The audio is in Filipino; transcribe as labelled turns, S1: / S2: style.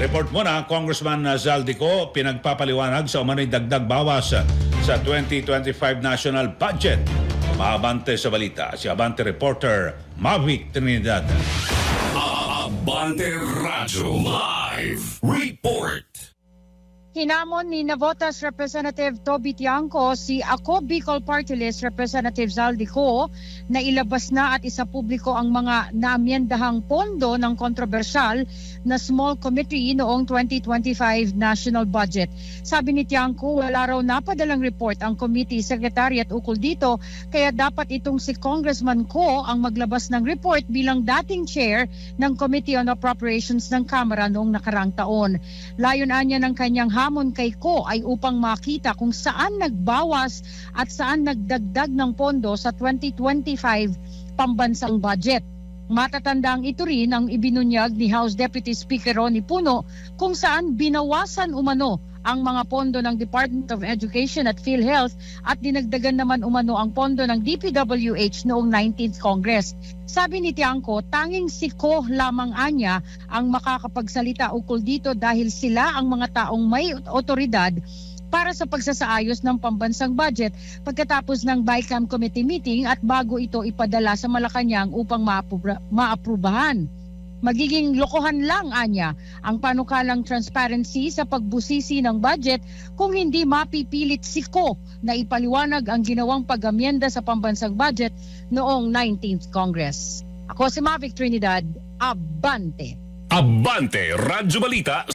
S1: Report muna, Congressman Zaldico, pinagpapaliwanag sa umano'y dagdag bawas sa 2025 national budget. Maabante sa balita, si Abante reporter Mavic Trinidad.
S2: Abante Radyo Live Report.
S3: Hinamon ni Navotas Representative Toby Tiangco si Ako Bicol Party List Representative Zaldico na ilabas na at isapubliko ang mga naamyendahang pondo ng kontrobersyal na small committee noong 2025 national budget. Sabi ni Tiangco, wala raw napadalang report ang committee secretariat ukol dito, kaya dapat itong si Congressman Ko ang maglabas ng report bilang dating chair ng Committee on Appropriations ng Kamara noong nakarang taon. Layon-anya ng kanyang hamon kay Ko ay upang makita kung saan nagbawas at saan nagdagdag ng pondo sa 2025 pambansang budget. Matatandang ito rin ang ibinunyag ni House Deputy Speaker Ronnie Puno kung saan binawasan umano ang mga pondo ng Department of Education at PhilHealth at dinagdagan naman umano ang pondo ng DPWH noong 19th Congress. Sabi ni Tiangco, tanging si Ko lamang anya ang makakapagsalita ukol dito dahil sila ang mga taong may otoridad para sa pagsasaayos ng pambansang budget pagkatapos ng BICAM committee meeting at bago ito ipadala sa Malacanang upang maaprubahan. Magiging lokohan lang anya ang panukalang transparency sa pagbusisi ng budget kung hindi mapipilit si Ko na ipaliwanag ang ginawang pag-amyenda sa pambansang budget noong 19th Congress. Ako si Mavic Trinidad, Abante.
S2: Abante Radyo Balita.